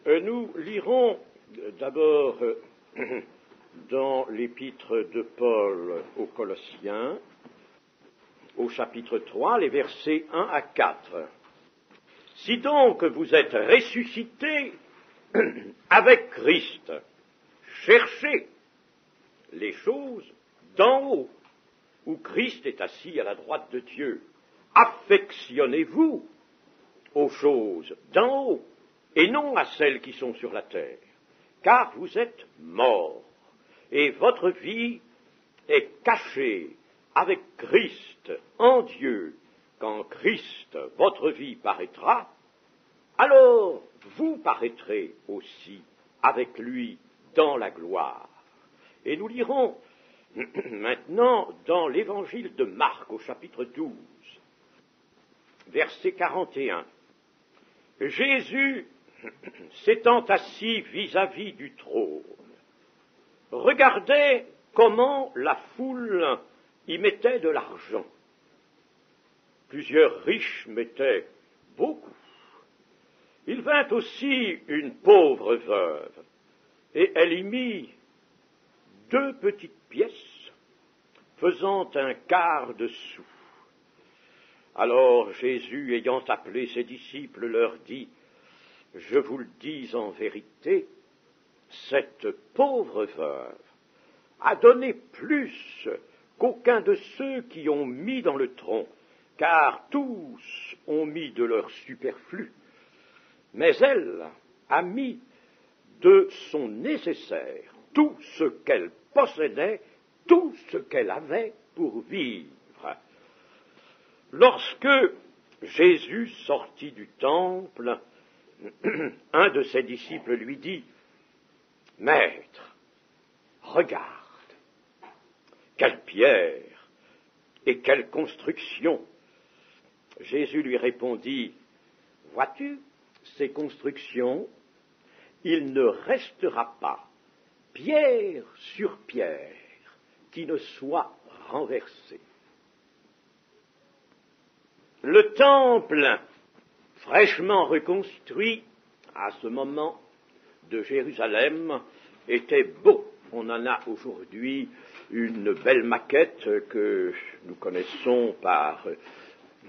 Nous lirons d'abord dans l'épître de Paul aux Colossiens, au chapitre 3, les versets 1 à 4. Si donc vous êtes ressuscités avec Christ, cherchez les choses d'en haut, où Christ est assis à la droite de Dieu. Affectionnez-vous aux choses d'en haut, et non à celles qui sont sur la terre, car vous êtes morts, et votre vie est cachée avec Christ en Dieu. Quand Christ, votre vie, paraîtra, alors vous paraîtrez aussi avec lui dans la gloire. Et nous lirons maintenant dans l'évangile de Marc au chapitre 12, verset 41. Jésus, s'étant assis vis-à-vis du trône, regardait comment la foule y mettait de l'argent. Plusieurs riches mettaient beaucoup. Il vint aussi une pauvre veuve, et elle y mit 2 petites pièces, faisant un quart de sou. Alors Jésus, ayant appelé ses disciples, leur dit, « Je vous le dis en vérité, cette pauvre veuve a donné plus qu'aucun de ceux qui ont mis dans le tronc, car tous ont mis de leur superflu. Mais elle a mis de son nécessaire tout ce qu'elle possédait, tout ce qu'elle avait pour vivre. » Lorsque Jésus sortit du temple, un de ses disciples lui dit, « Maître, regarde, quelle pierre et quelle construction !» Jésus lui répondit, « Vois-tu ces constructions, il ne restera pas pierre sur pierre qui ne soit renversée. » Le temple, fraîchement reconstruit à ce moment de Jérusalem, était beau. On en a aujourd'hui une belle maquette que nous connaissons par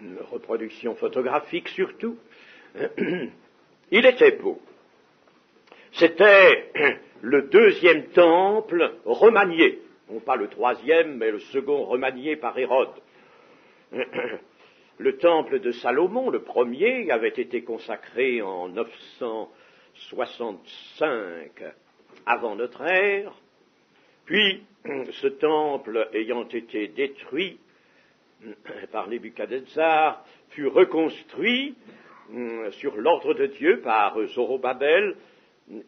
une reproduction photographique surtout. Il était beau. C'était le 2e temple remanié, non pas le 3e, mais le second remanié par Hérode. Le temple de Salomon, le premier, avait été consacré en 965 avant notre ère, puis ce temple ayant été détruit par Nebuchadnezzar, fut reconstruit sur l'ordre de Dieu par Zorobabel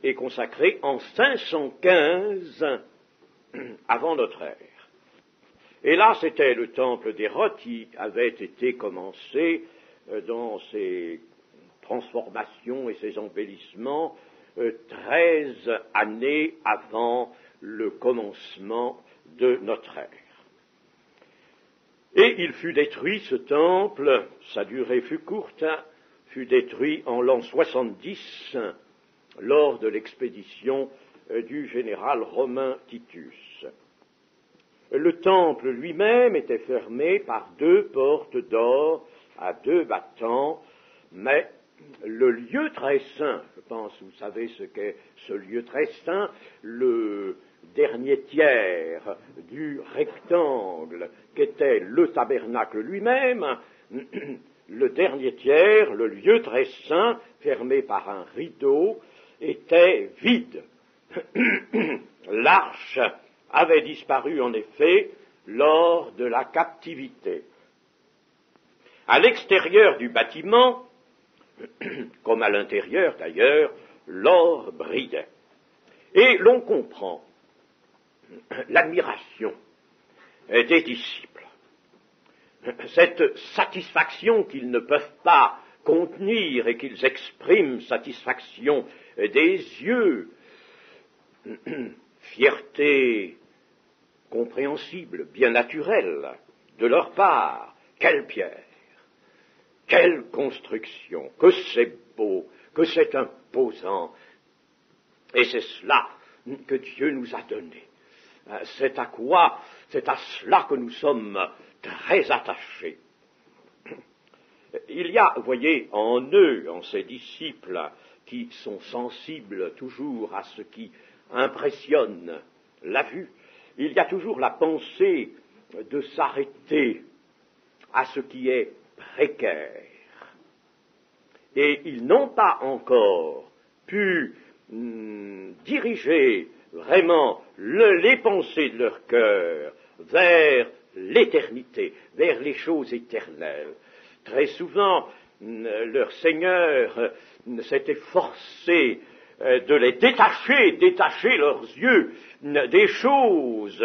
et consacré en 515 avant notre ère. Et là, c'était le temple d'Hérode qui avait été commencé dans ses transformations et ses embellissements 13 années avant le commencement de notre ère. Et il fut détruit, ce temple, sa durée fut courte, fut détruit en l'an 70 lors de l'expédition du général romain Titus. Le temple lui-même était fermé par 2 portes d'or à 2 battants, mais le lieu très saint, je pense vous savez ce qu'est ce lieu très saint, le dernier tiers du rectangle qu'était le tabernacle lui-même, le dernier tiers, le lieu très saint, fermé par un rideau, était vide. L'arche avait disparu en effet lors de la captivité. À l'extérieur du bâtiment, comme à l'intérieur d'ailleurs, l'or brillait. Et l'on comprend l'admiration des disciples, cette satisfaction qu'ils ne peuvent pas contenir et qu'ils expriment, satisfaction des yeux, fierté compréhensible, bien naturelle de leur part. Quelle pierre, quelle construction, que c'est beau, que c'est imposant, Et c'est cela que Dieu nous a donné. C'est à cela que nous sommes très attachés. Il y a, vous voyez, en eux, en ces disciples, qui sont sensibles toujours à ce qui impressionne la vue, il y a toujours la pensée de s'arrêter à ce qui est précaire. Et ils n'ont pas encore pu diriger vraiment les pensées de leur cœur vers l'éternité, vers les choses éternelles. Très souvent, leur Seigneur s'était forcé de les détacher leurs yeux des choses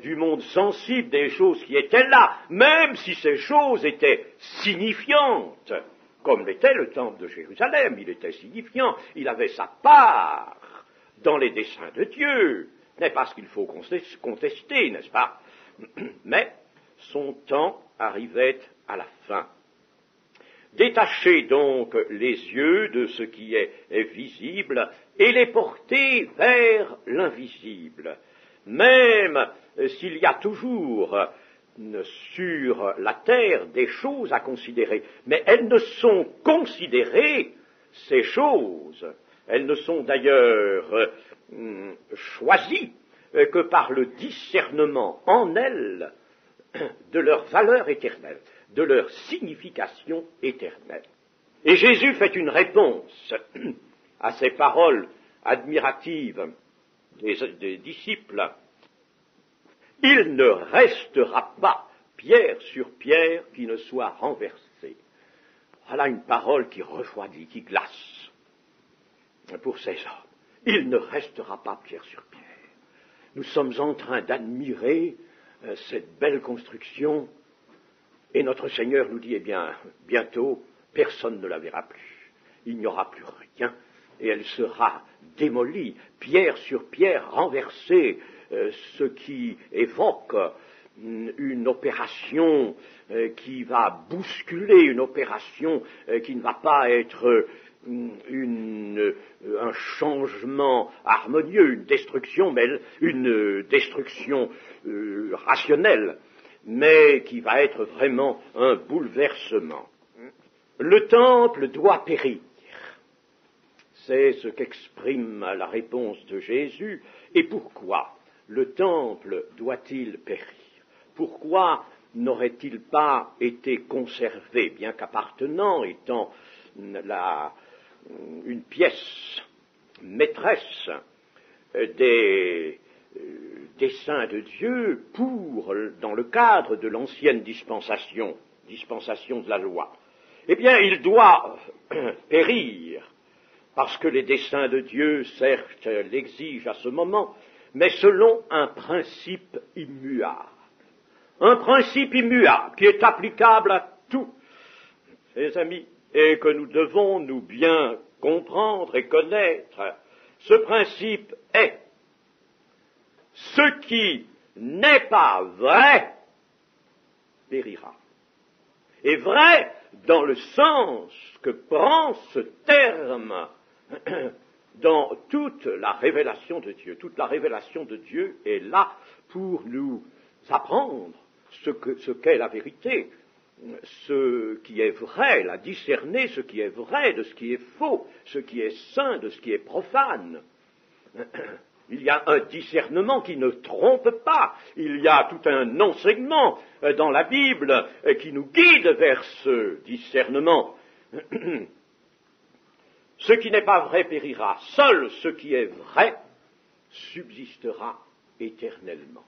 du monde sensible, des choses qui étaient là, même si ces choses étaient signifiantes, comme l'était le temple de Jérusalem. Il était signifiant, il avait sa part dans les desseins de Dieu. Ce n'est pas ce qu'il faut contester, n'est-ce pas? Mais son temps arrivait à la fin. Détacher donc les yeux de ce qui est visible et les porter vers l'invisible. Même s'il y a toujours sur la terre des choses à considérer, mais elles ne sont considérées, ces choses, elles ne sont d'ailleurs choisies que par le discernement en elles de leur valeur éternelle, de leur signification éternelle. Et Jésus fait une réponse à ces paroles admiratives des disciples. Il ne restera pas pierre sur pierre qui ne soit renversée. Voilà une parole qui refroidit, qui glace pour ces hommes. Il ne restera pas pierre sur pierre. Nous sommes en train d'admirer cette belle construction et notre Seigneur nous dit, eh bien, bientôt, personne ne la verra plus. Il n'y aura plus rien et elle sera démolie, pierre sur pierre, renversée, ce qui évoque une opération qui va bousculer, une opération qui ne va pas être un changement harmonieux, une destruction, mais une destruction rationnelle, mais qui va être vraiment un bouleversement. Le temple doit périr. C'est ce qu'exprime la réponse de Jésus. Et pourquoi le temple doit-il périr? Pourquoi n'aurait-il pas été conservé, bien qu'appartenant, étant une pièce maîtresse des desseins de Dieu dans le cadre de l'ancienne dispensation de la loi? Eh bien, il doit périr, parce que les desseins de Dieu, certes, l'exigent à ce moment, mais selon un principe immuable. Un principe immuable qui est applicable à tous, mes amis, et que nous devons nous bien comprendre et connaître. Ce principe est: ce qui n'est pas vrai périra. Et vrai dans le sens que prend ce terme dans toute la révélation de Dieu. Toute la révélation de Dieu est là pour nous apprendre ce qu'est la vérité, ce qui est vrai, la discerner ce qui est vrai de ce qui est faux, ce qui est saint de ce qui est profane. Il y a un discernement qui ne trompe pas. Il y a tout un enseignement dans la Bible qui nous guide vers ce discernement. Ce qui n'est pas vrai périra. Seul ce qui est vrai subsistera éternellement.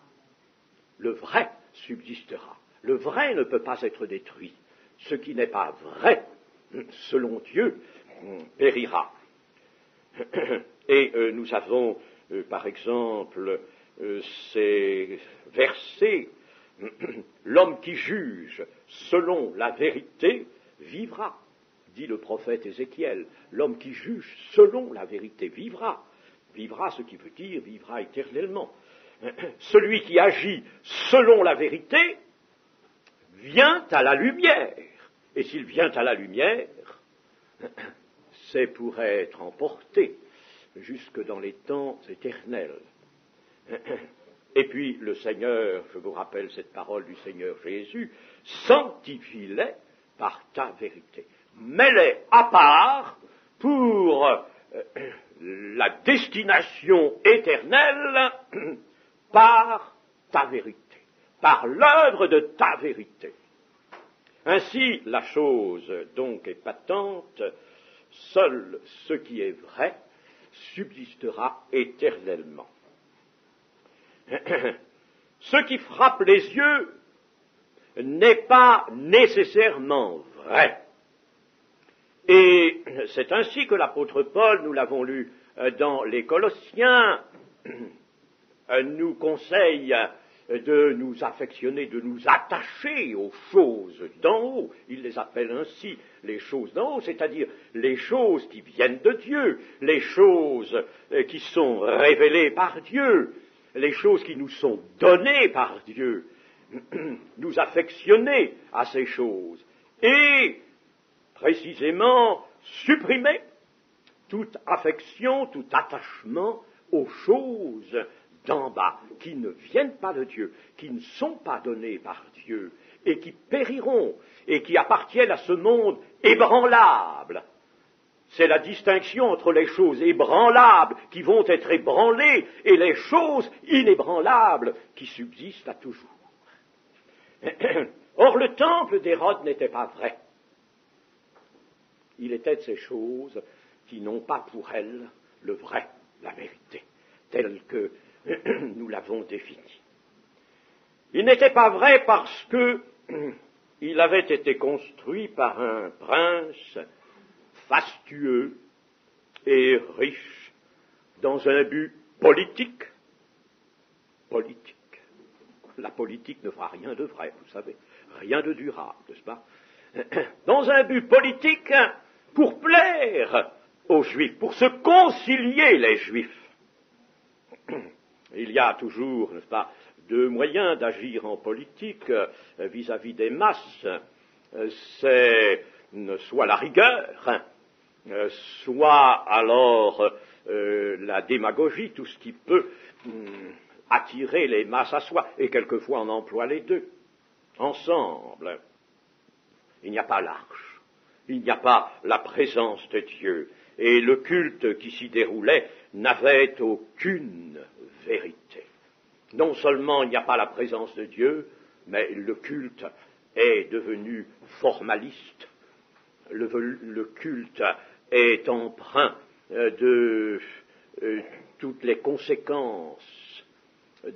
Le vrai subsistera. Le vrai ne peut pas être détruit. Ce qui n'est pas vrai, selon Dieu, périra. Et nous avons, par exemple, ces versets, l'homme qui juge selon la vérité vivra, dit le prophète Ézéchiel. L'homme qui juge selon la vérité vivra. Vivra, ce qui veut dire vivra éternellement. Celui qui agit selon la vérité vient à la lumière. Et s'il vient à la lumière, c'est pour être emporté jusque dans les temps éternels. Et puis le Seigneur, je vous rappelle cette parole du Seigneur Jésus, sanctifie-les par ta vérité. Mets-les à part pour la destination éternelle par ta vérité, par l'œuvre de ta vérité. Ainsi, la chose donc est patente, seul ce qui est vrai subsistera éternellement. Ce qui frappe les yeux n'est pas nécessairement vrai. Et c'est ainsi que l'apôtre Paul, nous l'avons lu dans les Colossiens, nous conseille de nous affectionner, de nous attacher aux choses d'en haut. Il les appelle ainsi, les choses d'en haut, c'est-à-dire les choses qui viennent de Dieu, les choses qui sont révélées par Dieu, les choses qui nous sont données par Dieu, nous affectionner à ces choses et précisément supprimer toute affection, tout attachement aux choses d'en bas, qui ne viennent pas de Dieu, qui ne sont pas données par Dieu, et qui périront, et qui appartiennent à ce monde ébranlable. C'est la distinction entre les choses ébranlables qui vont être ébranlées et les choses inébranlables qui subsistent à toujours. Or, le temple d'Hérode n'était pas vrai. Il était de ces choses qui n'ont pas pour elles le vrai, la vérité, telle que nous l'avons définie. Il n'était pas vrai parce que il avait été construit par un prince fastueux et riche dans un but politique. Politique. La politique ne fera rien de vrai, vous savez, rien de durable, n'est-ce pas? Dans un but politique pour plaire aux Juifs, pour se concilier les Juifs. Il y a toujours, n'est-ce pas, deux moyens d'agir en politique vis-à-vis des masses. C'est soit la rigueur, soit alors la démagogie, tout ce qui peut attirer les masses à soi, et quelquefois on emploie les deux ensemble. Il n'y a pas l'arche, il n'y a pas la présence de Dieu, et le culte qui s'y déroulait n'avait aucune vérité. Non seulement il n'y a pas la présence de Dieu, mais le culte est devenu formaliste, le culte est empreint de toutes les conséquences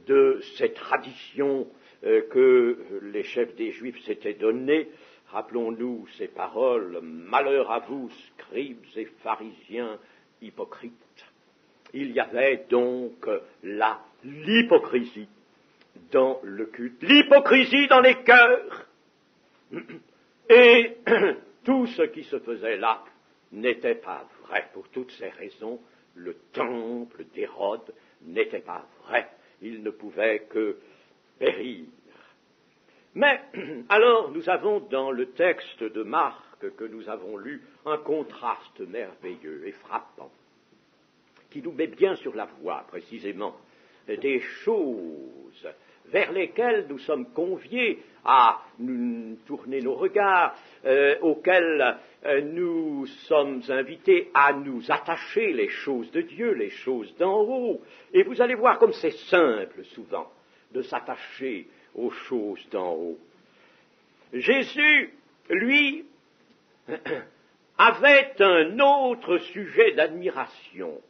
de ces traditions que les chefs des Juifs s'étaient données. Rappelons-nous ces paroles, « Malheur à vous, scribes et pharisiens hypocrites ». Il y avait donc là l'hypocrisie dans le culte, l'hypocrisie dans les cœurs, et tout ce qui se faisait là n'était pas vrai. Pour toutes ces raisons, le temple d'Hérode n'était pas vrai. Il ne pouvait que périr. Mais, alors, nous avons dans le texte de Marc que nous avons lu un contraste merveilleux et frappant, qui nous met bien sur la voie, précisément, des choses vers lesquelles nous sommes conviés à tourner nos regards, auxquelles nous sommes invités à nous attacher, les choses de Dieu, les choses d'en haut. Et vous allez voir comme c'est simple, souvent, de s'attacher aux choses d'en haut. Jésus, lui, avait un autre sujet d'admiration.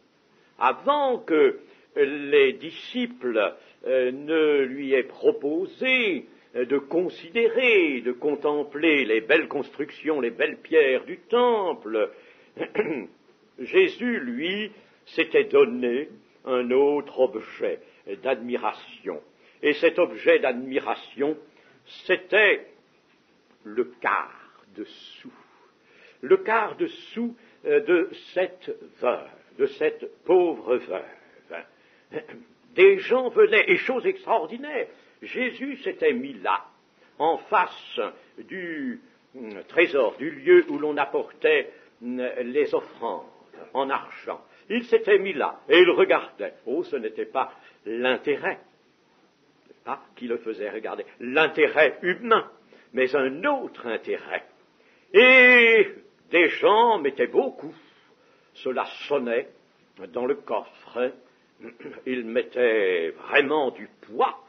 Avant que les disciples ne lui aient proposé de considérer, de contempler les belles constructions, les belles pierres du temple, Jésus, lui, s'était donné un autre objet d'admiration. Et cet objet d'admiration, c'était le quart de sou. Le quart de sou de cette veuve, de cette pauvre veuve. Des gens venaient, et chose extraordinaire, Jésus s'était mis là, en face du trésor, du lieu où l'on apportait les offrandes. en argent. Il s'était mis là, et il regardait. Oh, ce n'était pas l'intérêt qui le faisait regarder, l'intérêt humain, mais un autre intérêt. Et des gens mettaient beaucoup. Cela sonnait dans le coffre. Ils mettaient vraiment du poids,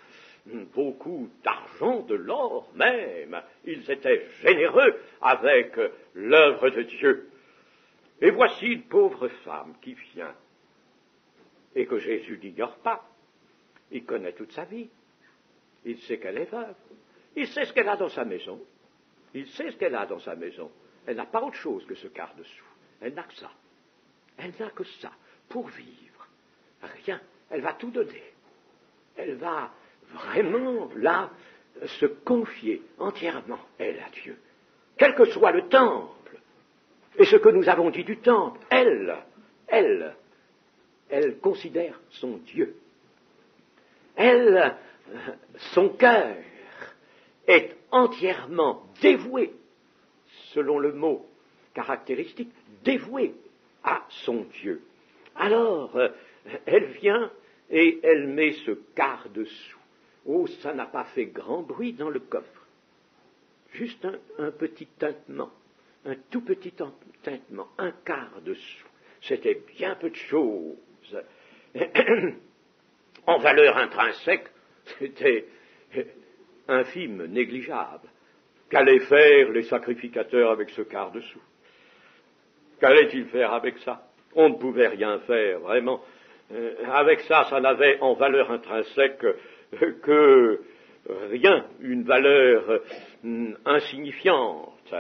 beaucoup d'argent, de l'or même. Ils étaient généreux avec l'œuvre de Dieu. Et voici une pauvre femme qui vient, et que Jésus n'ignore pas. Il connaît toute sa vie. Il sait qu'elle est veuve. Il sait ce qu'elle a dans sa maison. Il sait ce qu'elle a dans sa maison. Elle n'a pas autre chose que ce quart de sou. Elle n'a que ça. Elle n'a que ça pour vivre. Rien. Elle va tout donner. Elle va vraiment, là, se confier entièrement, elle, à Dieu. Quel que soit le temple, et ce que nous avons dit du temple, elle considère son Dieu. Elle, son cœur est entièrement dévoué, selon le mot caractéristique, dévoué à son Dieu. Alors, elle vient et elle met ce quart de sou. Oh, ça n'a pas fait grand bruit dans le coffre. Juste un petit tintement, un tout petit tintement, un quart de sou. C'était bien peu de choses. En valeur intrinsèque, c'était infime, négligeable. Qu'allaient faire les sacrificateurs avec ce quart de sou? Qu'allaient-ils faire avec ça? On ne pouvait rien faire, vraiment. Avec ça, ça n'avait en valeur intrinsèque que rien, une valeur insignifiante.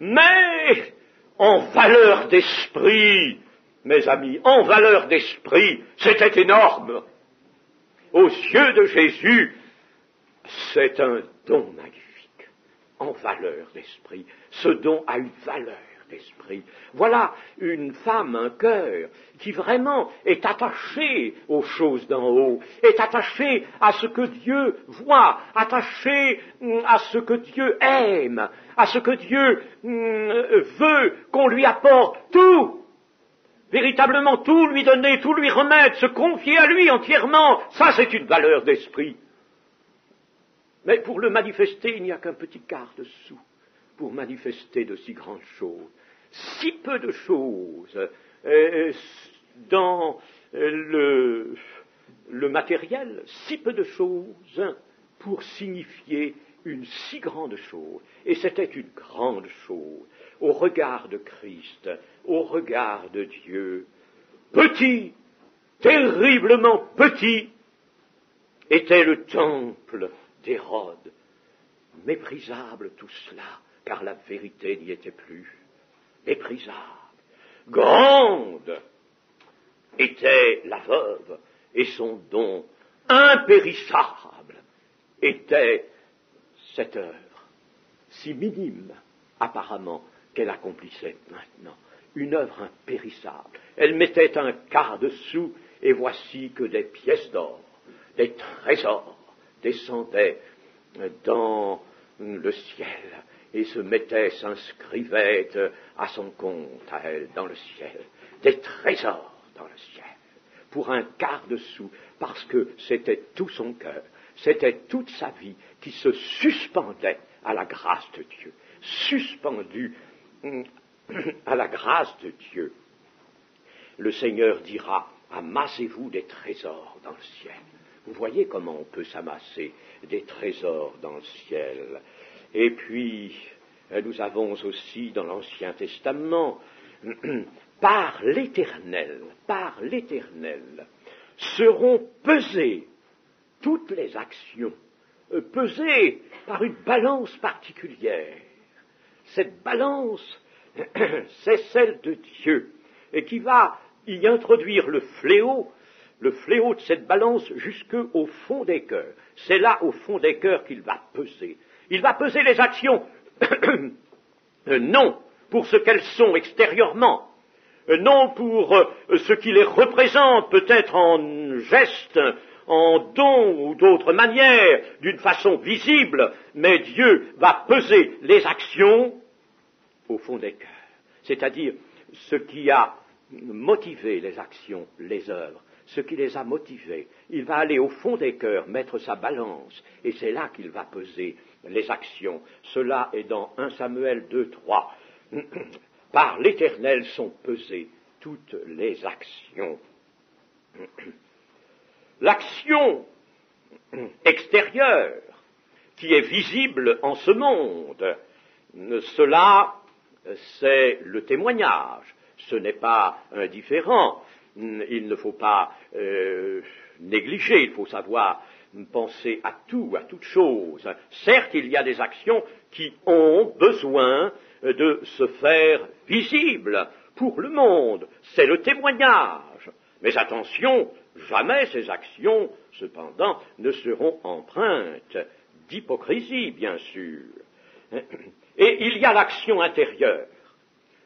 Mais en valeur d'esprit, mes amis, en valeur d'esprit, c'était énorme. Aux yeux de Jésus, c'est un don magnifique. En valeur d'esprit, ce don a une valeur d'esprit. Voilà une femme, un cœur, qui vraiment est attachée aux choses d'en haut, est attachée à ce que Dieu voit, attachée à ce que Dieu aime, à ce que Dieu veut qu'on lui apporte tout. Véritablement tout lui donner, tout lui remettre, se confier à lui entièrement, ça c'est une valeur d'esprit. Mais pour le manifester, il n'y a qu'un petit quart de sou pour manifester de si grandes choses. Si peu de choses dans le matériel, si peu de choses pour signifier une si grande chose. Et c'était une grande chose au regard de Christ, au regard de Dieu. Petit, terriblement petit, était le temple d'Hérode. Méprisable tout cela, car la vérité n'y était plus. Méprisable. Grande était la veuve, et son don impérissable était cette œuvre, si minime apparemment qu'elle accomplissait maintenant. Une œuvre impérissable. Elle mettait un quart de sou, et voici que des pièces d'or, des trésors descendaient dans le ciel et se mettaient, s'inscrivaient à son compte, à elle, dans le ciel. Des trésors dans le ciel, pour un quart de sou, parce que c'était tout son cœur, c'était toute sa vie qui se suspendait à la grâce de Dieu, suspendue à la grâce de Dieu. Le Seigneur dira, amassez-vous des trésors dans le ciel. Vous voyez comment on peut s'amasser des trésors dans le ciel. Et puis, nous avons aussi dans l'Ancien Testament, par l'Éternel, seront pesées toutes les actions, pesées par une balance particulière. Cette balance, c'est celle de Dieu, et qui va y introduire le fléau de cette balance jusqu'au fond des cœurs. C'est là, au fond des cœurs, qu'il va peser. Il va peser les actions, non pour ce qu'elles sont extérieurement, non pour ce qui les représente, peut-être en gestes, en dons ou d'autres manières, d'une façon visible, mais Dieu va peser les actions au fond des cœurs. C'est-à-dire ce qui a motiver les actions, les œuvres, ce qui les a motivés. Il va aller au fond des cœurs, mettre sa balance, et c'est là qu'il va peser les actions. Cela est dans 1 Samuel 2:3. Par l'Éternel sont pesées toutes les actions. L'action extérieure qui est visible en ce monde, cela, c'est le témoignage. Ce n'est pas indifférent. Il ne faut pas négliger, il faut savoir penser à tout, à toute chose. Certes, il y a des actions qui ont besoin de se faire visibles pour le monde. C'est le témoignage. Mais attention, jamais ces actions, cependant, ne seront empreintes d'hypocrisie, bien sûr. Et il y a l'action intérieure.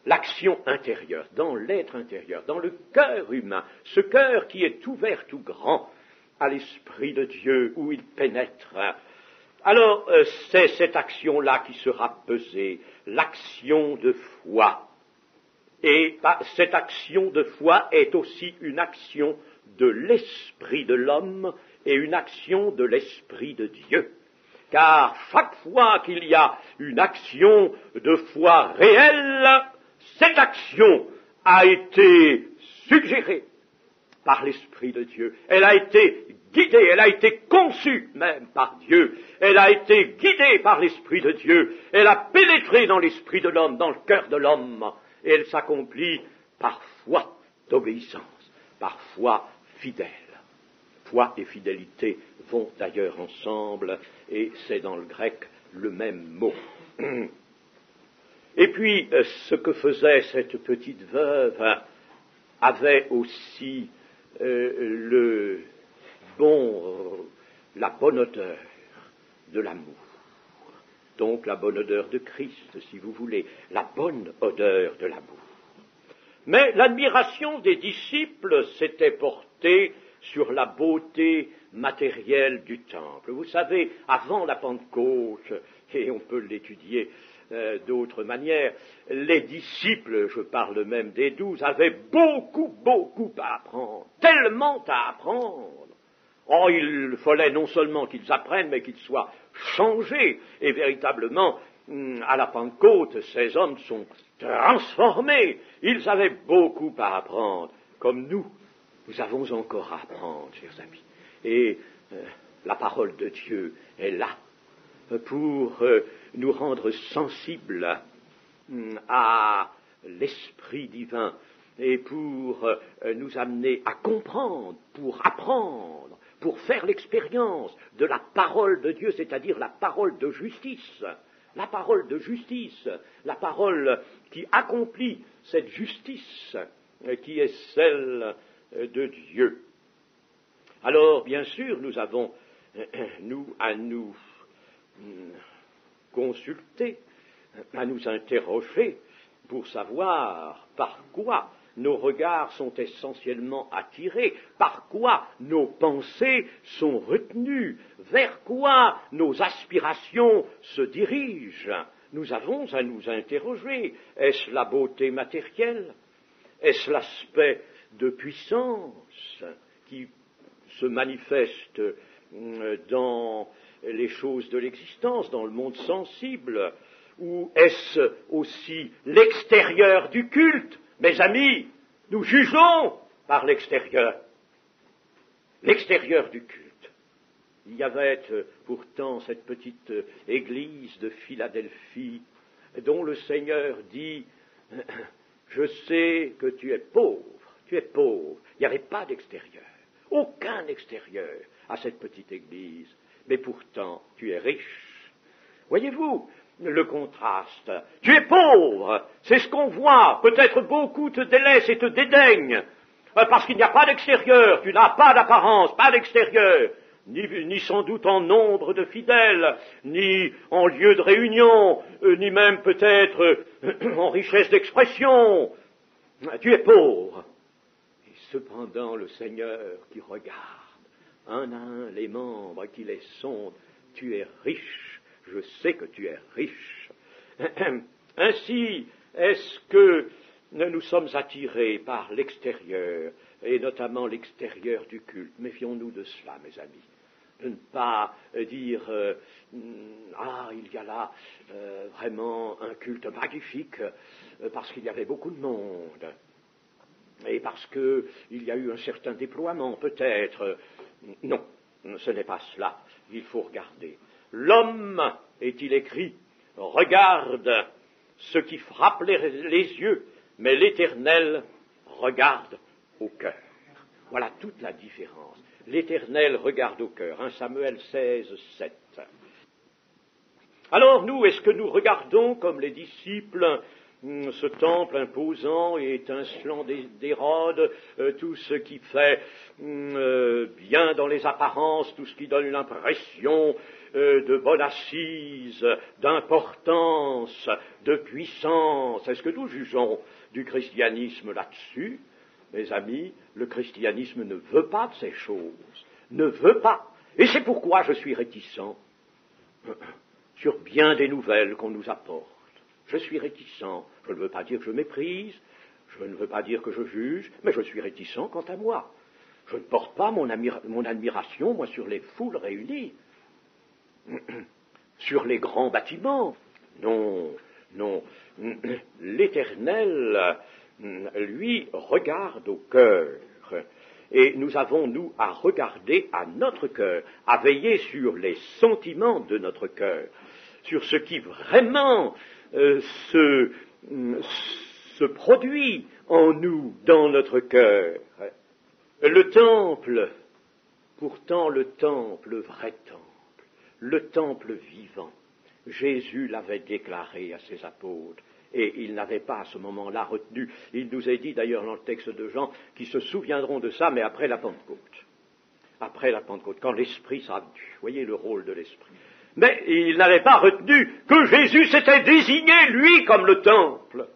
L'action intérieure, dans l'être intérieur, dans le cœur humain, ce cœur qui est ouvert tout grand à l'Esprit de Dieu, où il pénètre. Alors, c'est cette action-là qui sera pesée, l'action de foi. Et cette action de foi est aussi une action de l'esprit de l'homme et une action de l'esprit de Dieu. Car chaque fois qu'il y a une action de foi réelle, cette action a été suggérée par l'Esprit de Dieu. Elle a été guidée, elle a été conçue même par Dieu. Elle a été guidée par l'Esprit de Dieu. Elle a pénétré dans l'esprit de l'homme, dans le cœur de l'homme. Et elle s'accomplit par foi d'obéissance, par foi fidèle. Foi et fidélité vont d'ailleurs ensemble, et c'est dans le grec le même mot. Et puis, ce que faisait cette petite veuve avait aussi la bonne odeur de l'amour. Donc la bonne odeur de Christ, si vous voulez, la bonne odeur de l'amour. Mais l'admiration des disciples s'était portée sur la beauté matérielle du temple. Vous savez, avant la Pentecôte, et on peut l'étudier d'autres manières, les disciples, je parle même des 12, avaient beaucoup à apprendre, tellement à apprendre. Oh, il fallait non seulement qu'ils apprennent, mais qu'ils soient changés. Et véritablement, à la Pentecôte, ces hommes sont transformés. Ils avaient beaucoup à apprendre, comme nous avons encore à apprendre, chers amis. Et la parole de Dieu est là pour nous rendre sensibles à l'Esprit divin et pour nous amener à comprendre, pour apprendre, pour faire l'expérience de la parole de Dieu, c'est-à-dire la parole de justice, la parole de justice, la parole qui accomplit cette justice qui est celle de Dieu. Alors, bien sûr, nous avons, à nous consulter, à nous interroger pour savoir par quoi nos regards sont essentiellement attirés, par quoi nos pensées sont retenues, vers quoi nos aspirations se dirigent. Nous avons à nous interroger. Est-ce la beauté matérielle? Est-ce l'aspect de puissance qui se manifeste dans les choses de l'existence, dans le monde sensible? Ou est-ce aussi l'extérieur du culte? Mes amis, nous jugeons par l'extérieur. L'extérieur du culte. Il y avait pourtant cette petite église de Philadelphie dont le Seigneur dit « Je sais que tu es pauvre. Il n'y avait pas d'extérieur, aucun extérieur à cette petite église, mais pourtant tu es riche. » Voyez-vous le contraste? Tu es pauvre, c'est ce qu'on voit. Peut-être beaucoup te délaissent et te dédaignent, parce qu'il n'y a pas d'extérieur, tu n'as pas d'apparence, pas d'extérieur, ni sans doute en nombre de fidèles, ni en lieu de réunion, ni même peut-être en richesse d'expression. Tu es pauvre. Et cependant, le Seigneur qui regarde un à un les membres, qui les sonde, tu es riche. Je sais que tu es riche. Ainsi, est-ce que nous sommes attirés par l'extérieur, et notamment l'extérieur du culte. Méfions-nous de cela, mes amis. De ne pas dire il y a là vraiment un culte magnifique parce qu'il y avait beaucoup de monde et parce qu'il y a eu un certain déploiement peut-être. Non, ce n'est pas cela. Il faut regarder. L'homme, est-il écrit, regarde ce qui frappe les yeux, mais l'Éternel regarde au cœur. Voilà toute la différence. L'Éternel regarde au cœur. 1 Samuel 16, 7. Alors nous, est-ce que nous regardons comme les disciples ce temple imposant et étincelant d'Hérode, tout ce qui fait bien dans les apparences, tout ce qui donne l'impression de bonne assise, d'importance, de puissance? Est-ce que nous jugeons du christianisme là-dessus? Mes amis, le christianisme ne veut pas de ces choses, ne veut pas. Et c'est pourquoi je suis réticent sur bien des nouvelles qu'on nous apporte. Je suis réticent. Je ne veux pas dire que je méprise, je ne veux pas dire que je juge, mais je suis réticent quant à moi. Je ne porte pas mon admiration, moi, sur les foules réunies, sur les grands bâtiments. Non, non. L'Éternel, lui, regarde au cœur. Et nous avons, nous, à regarder à notre cœur, à veiller sur les sentiments de notre cœur, sur ce qui vraiment se produit en nous, dans notre cœur. Le temple, pourtant le temple, le vrai temple, le temple vivant, Jésus l'avait déclaré à ses apôtres. Et il n'avait pas à ce moment-là retenu. Il nous est dit d'ailleurs dans le texte de Jean qu'ils se souviendront de ça, mais après la Pentecôte. Après la Pentecôte, quand l'Esprit sera venu. Voyez le rôle de l'Esprit. Mais il n'avait pas retenu que Jésus s'était désigné, lui, comme le temple.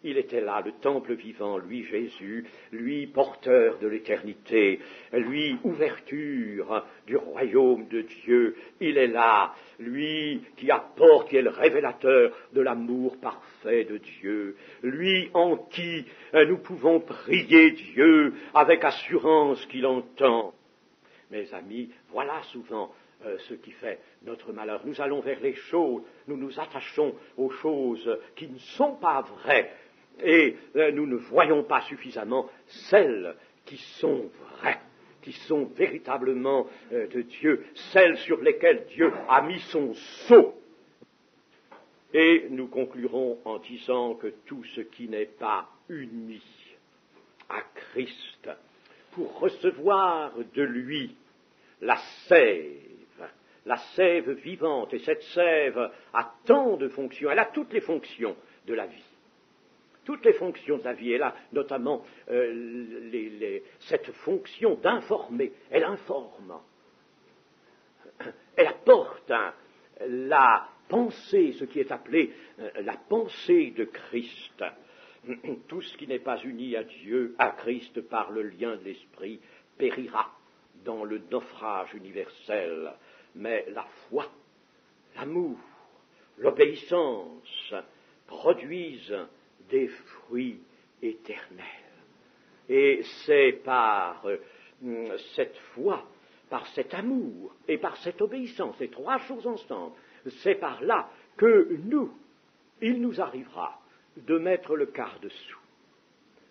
Il était là, le temple vivant, lui Jésus, lui porteur de l'éternité, lui ouverture du royaume de Dieu. Il est là, lui qui apporte, qui est le révélateur de l'amour parfait de Dieu, lui en qui nous pouvons prier Dieu avec assurance qu'il entend. Mes amis, voilà souvent ce qui fait notre malheur. Nous allons vers les choses, nous nous attachons aux choses qui ne sont pas vraies, et nous ne voyons pas suffisamment celles qui sont vraies, qui sont véritablement de Dieu, celles sur lesquelles Dieu a mis son sceau. Et nous conclurons en disant que tout ce qui n'est pas uni à Christ pour recevoir de lui la sève vivante, et cette sève a tant de fonctions, elle a toutes les fonctions de la vie. Toutes les fonctions de la vie, elle a notamment cette fonction d'informer, elle informe, elle apporte la pensée, ce qui est appelé la pensée de Christ. Tout ce qui n'est pas uni à Dieu, à Christ, par le lien de l'Esprit, périra dans le naufrage universel. Mais la foi, l'amour, l'obéissance produisent des fruits éternels. Et c'est par cette foi, par cet amour et par cette obéissance, ces trois choses ensemble, c'est par là que il nous arrivera de mettre le quart dessous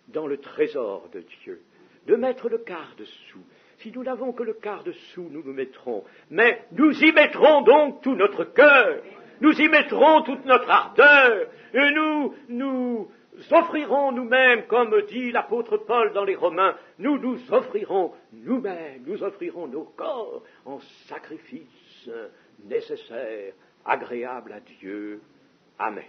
dans le trésor de Dieu, de mettre le quart dessous. Si nous n'avons que le quart dessous, nous nous mettrons, mais nous y mettrons donc tout notre cœur, nous y mettrons toute notre ardeur, et nous offrirons nous-mêmes, comme dit l'apôtre Paul dans les Romains, nous offrirons nous-mêmes, nous offrirons nos corps en sacrifice nécessaire, agréable à Dieu. Amen.